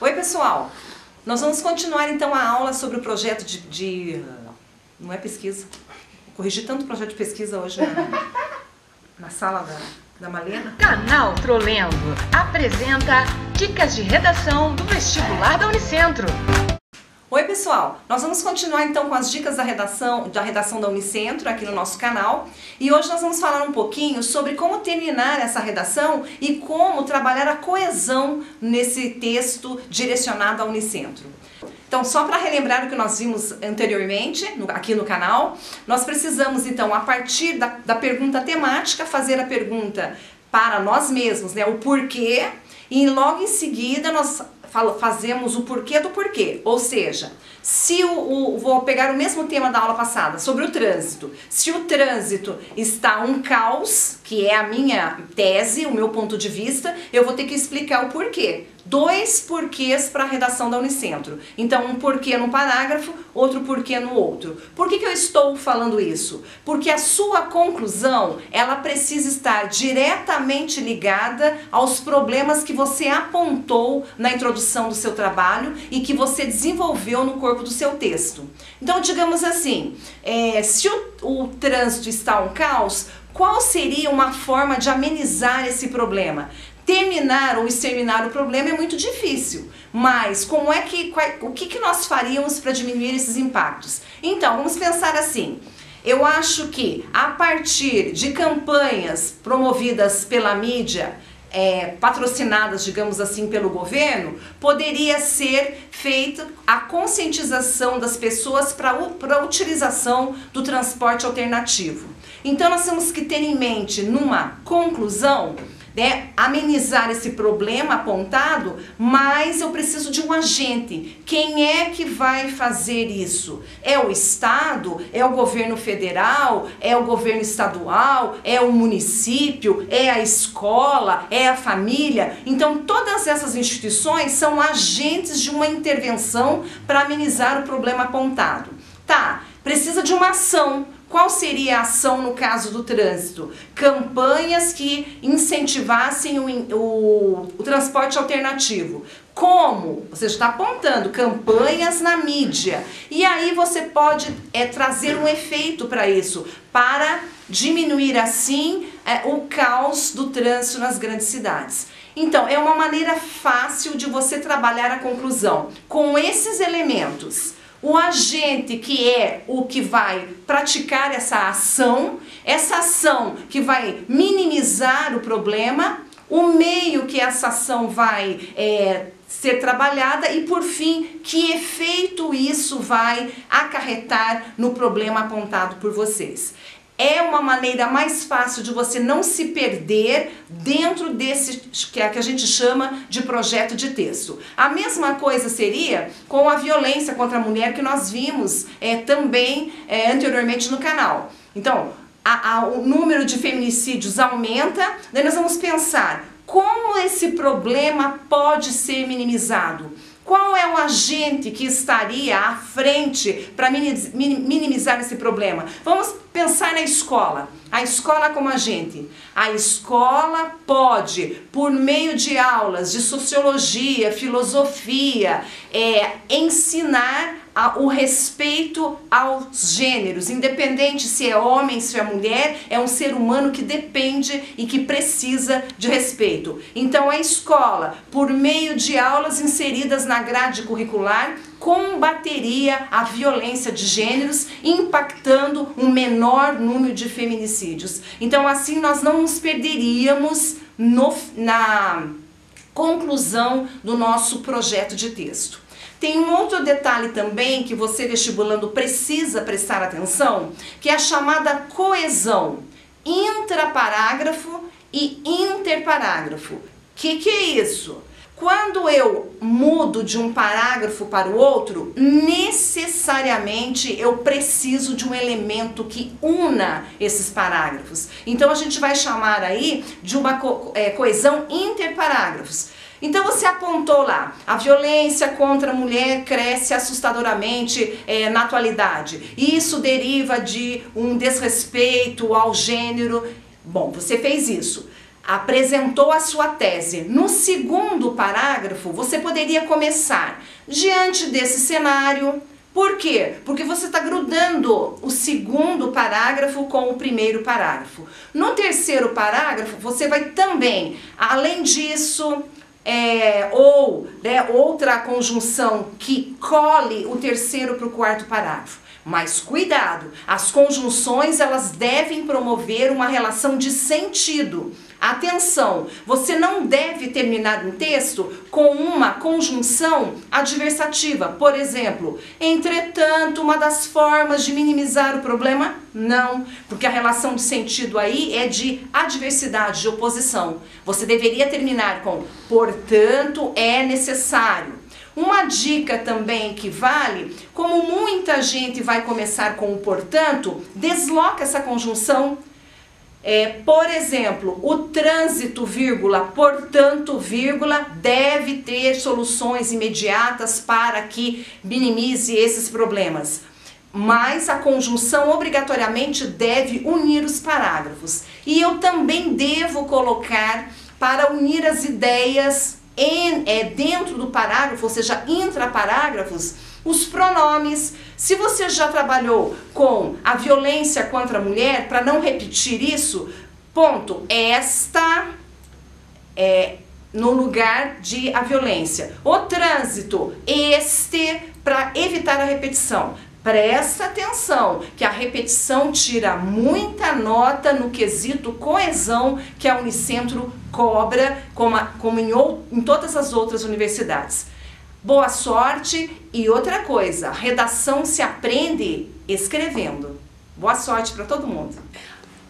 Oi pessoal, nós vamos continuar então a aula sobre o projeto não é pesquisa, eu corrigi tanto projeto de pesquisa hoje na sala da Malena. Canal Trolendo apresenta dicas de redação do vestibular da Unicentro. Oi pessoal, nós vamos continuar então com as dicas da redação da Unicentro aqui no nosso canal e hoje nós vamos falar um pouquinho sobre como terminar essa redação e como trabalhar a coesão nesse texto direcionado à Unicentro. Então, só para relembrar o que nós vimos anteriormente aqui no canal, nós precisamos então, a partir da pergunta temática, fazer a pergunta para nós mesmos, né, o porquê, e logo em seguida nós fazemos o porquê do porquê, ou seja, se vou pegar o mesmo tema da aula passada, sobre o trânsito. Se o trânsito está um caos, que é a minha tese, o meu ponto de vista, eu vou ter que explicar o porquê. 2 porquês para a redação da Unicentro. Então, um porquê no parágrafo, outro porquê no outro. Por que eu estou falando isso? Porque a sua conclusão, ela precisa estar diretamente ligada aos problemas que você apontou na introdução do seu trabalho e que você desenvolveu no corpo do seu texto. Então, digamos assim, se o trânsito está um caos, qual seria uma forma de amenizar esse problema? Terminar ou exterminar o problema é muito difícil, mas o que nós faríamos para diminuir esses impactos? Então, vamos pensar assim, eu acho que a partir de campanhas promovidas pela mídia, patrocinadas, digamos assim, pelo governo, poderia ser feita a conscientização das pessoas para a utilização do transporte alternativo. Então, nós temos que ter em mente, numa conclusão, amenizar esse problema apontado, mas eu preciso de um agente. Quem é que vai fazer isso? É o Estado? É o governo federal? É o governo estadual? É o município? É a escola? É a família? Então todas essas instituições são agentes de uma intervenção para amenizar o problema apontado. Tá, precisa de uma ação. Qual seria a ação no caso do trânsito? Campanhas que incentivassem o transporte alternativo. Como? Você está apontando campanhas na mídia. E aí você pode trazer um efeito para isso, para diminuir assim o caos do trânsito nas grandes cidades. Então, é uma maneira fácil de você trabalhar a conclusão. Com esses elementos, o agente que é o que vai praticar essa ação que vai minimizar o problema, o meio que essa ação vai ser trabalhada e, por fim, que efeito isso vai acarretar no problema apontado por vocês. É uma maneira mais fácil de você não se perder dentro desse que a gente chama de projeto de texto. A mesma coisa seria com a violência contra a mulher que nós vimos também anteriormente no canal. Então, o número de feminicídios aumenta, daí nós vamos pensar como esse problema pode ser minimizado. Qual é o agente que estaria à frente para minimizar esse problema? Vamos pensar na escola. A escola como agente. A escola pode, por meio de aulas de sociologia, filosofia, ensinar o respeito aos gêneros, independente se é homem, se é mulher, é um ser humano que depende e que precisa de respeito. Então a escola, por meio de aulas inseridas na grade curricular, combateria a violência de gêneros, impactando um menor número de feminicídios. Então assim nós não nos perderíamos na conclusão do nosso projeto de texto. Tem um outro detalhe também que você, vestibulando, precisa prestar atenção, que é a chamada coesão intraparágrafo e interparágrafo. Que é isso? Quando eu mudo de um parágrafo para o outro, necessariamente eu preciso de um elemento que una esses parágrafos. Então a gente vai chamar aí de uma coesão interparágrafos. Então você apontou lá, a violência contra a mulher cresce assustadoramente na atualidade. Isso deriva de um desrespeito ao gênero. Bom, você fez isso. apresentou a sua tese. No segundo parágrafo, você poderia começar diante desse cenário. Por quê? Porque você está grudando o segundo parágrafo com o primeiro parágrafo. No terceiro parágrafo, você vai também, além disso, outra conjunção que cole o terceiro para o quarto parágrafo. Mas cuidado, as conjunções elas devem promover uma relação de sentido. Atenção, você não deve terminar um texto com uma conjunção adversativa. Por exemplo, entretanto, uma das formas de minimizar o problema? Não, porque a relação de sentido aí é de adversidade, de oposição. Você deveria terminar com, portanto, é necessário. Uma dica também que vale, como muita gente vai começar com o portanto, desloca essa conjunção. Por exemplo, o trânsito, vírgula, portanto, vírgula, deve ter soluções imediatas para que minimize esses problemas. Mas a conjunção obrigatoriamente deve unir os parágrafos. E eu também devo colocar para unir as ideias dentro do parágrafo, ou seja, intraparágrafos, os pronomes. Se você já trabalhou com a violência contra a mulher, para não repetir isso, ponto, esta no lugar de a violência. O trânsito, este, para evitar a repetição. Presta atenção, que a repetição tira muita nota no quesito coesão que a Unicentro cobra, como em todas as outras universidades. Boa sorte e outra coisa, redação se aprende escrevendo. Boa sorte para todo mundo.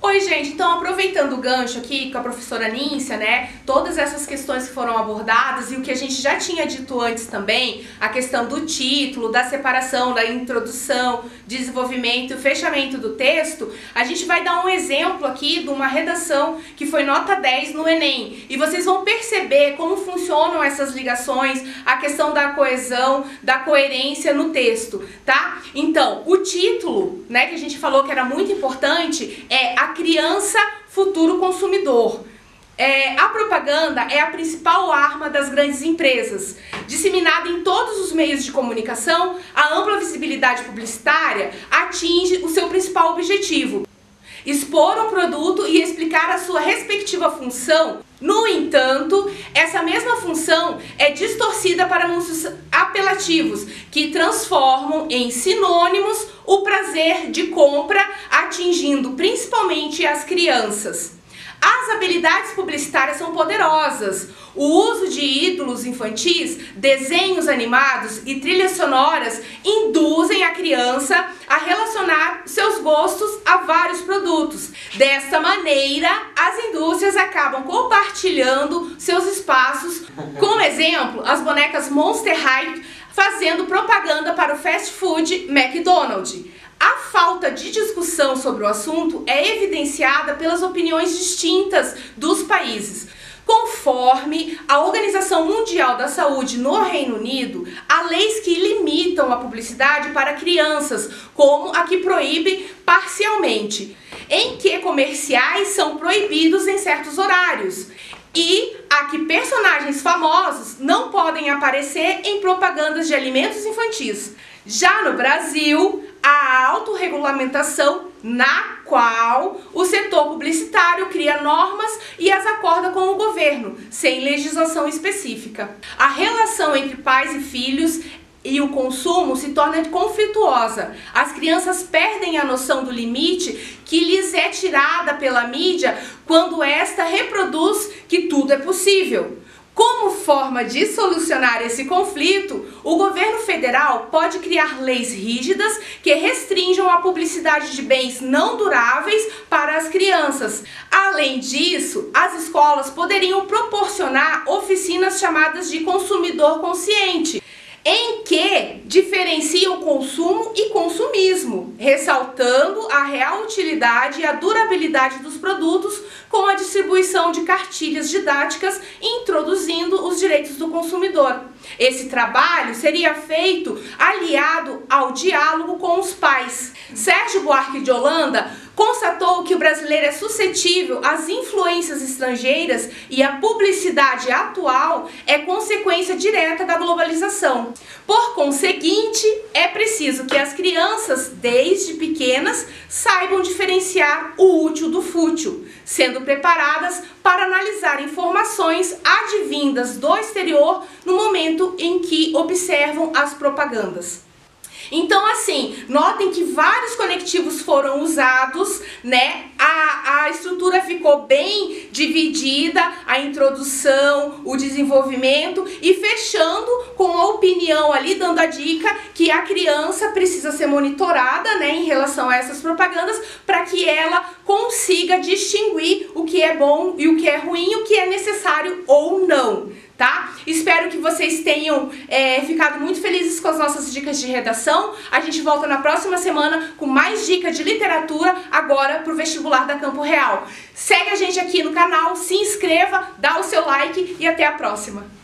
Oi, gente, então aproveitando o gancho aqui com a professora Níncia, né, todas essas questões que foram abordadas e o que a gente já tinha dito antes também, a questão do título, da separação, da introdução, desenvolvimento e fechamento do texto, a gente vai dar um exemplo aqui de uma redação que foi nota 10 no Enem. E vocês vão perceber como funcionam essas ligações, a questão da coesão, da coerência no texto, tá? Então, o título, né, que a gente falou que era muito importante, é a criança, futuro consumidor. A propaganda é a principal arma das grandes empresas. Disseminada em todos os meios de comunicação, a ampla visibilidade publicitária atinge o seu principal objetivo: expor um produto e explicar a sua respectiva função. No entanto, essa mesma função é distorcida para anúncios apelativos, que transformam em sinônimos o prazer de compra, atingindo principalmente as crianças. As habilidades publicitárias são poderosas. O uso de ídolos infantis, desenhos animados e trilhas sonoras induzem a criança a relacionar seus gostos a vários produtos. Desta maneira, as indústrias acabam compartilhando seus espaços. Como exemplo, as bonecas Monster High fazendo propaganda para o fast food McDonald's. A falta de discussão sobre o assunto é evidenciada pelas opiniões distintas dos países. Conforme a Organização Mundial da Saúde no Reino Unido, há leis que limitam a publicidade para crianças, como a que proíbe parcialmente, em que comerciais são proibidos em certos horários, e a que personagens famosos não podem aparecer em propagandas de alimentos infantis. Já no Brasil, há autorregulamentação na qual o setor publicitário cria normas e as acorda com o governo, sem legislação específica. A relação entre pais e filhos e o consumo se torna conflituosa. As crianças perdem a noção do limite que lhes é tirada pela mídia quando esta reproduz que tudo é possível. Como forma de solucionar esse conflito, o governo federal pode criar leis rígidas que restringam a publicidade de bens não duráveis para as crianças. Além disso, as escolas poderiam proporcionar oficinas chamadas de consumidor consciente, em que diferencia o consumo e consumismo, ressaltando a real utilidade e a durabilidade dos produtos com a distribuição de cartilhas didáticas e introduzindo os direitos do consumidor. Esse trabalho seria feito aliado ao diálogo com os pais. Sérgio Buarque de Holanda constatou que o brasileiro é suscetível às influências estrangeiras e a publicidade atual é consequência direta da globalização. Por conseguinte, é preciso que as crianças, desde pequenas, saibam diferenciar o útil do fútil, sendo preparadas para analisar informações advindas do exterior no momento em que observam as propagandas. Então, assim, notem que vários conectivos foram usados, né? A estrutura ficou bem dividida, a introdução, o desenvolvimento e fechando com a opinião ali, dando a dica que a criança precisa ser monitorada, né, em relação a essas propagandas, para que ela consiga distinguir o que é bom e o que é ruim, o que é necessário ou não. Tá? Espero que vocês tenham ficado muito felizes com as nossas dicas de redação. A gente volta na próxima semana com mais dicas de literatura, agora para o vestibular da Campo Real. Segue a gente aqui no canal, se inscreva, dá o seu like e até a próxima!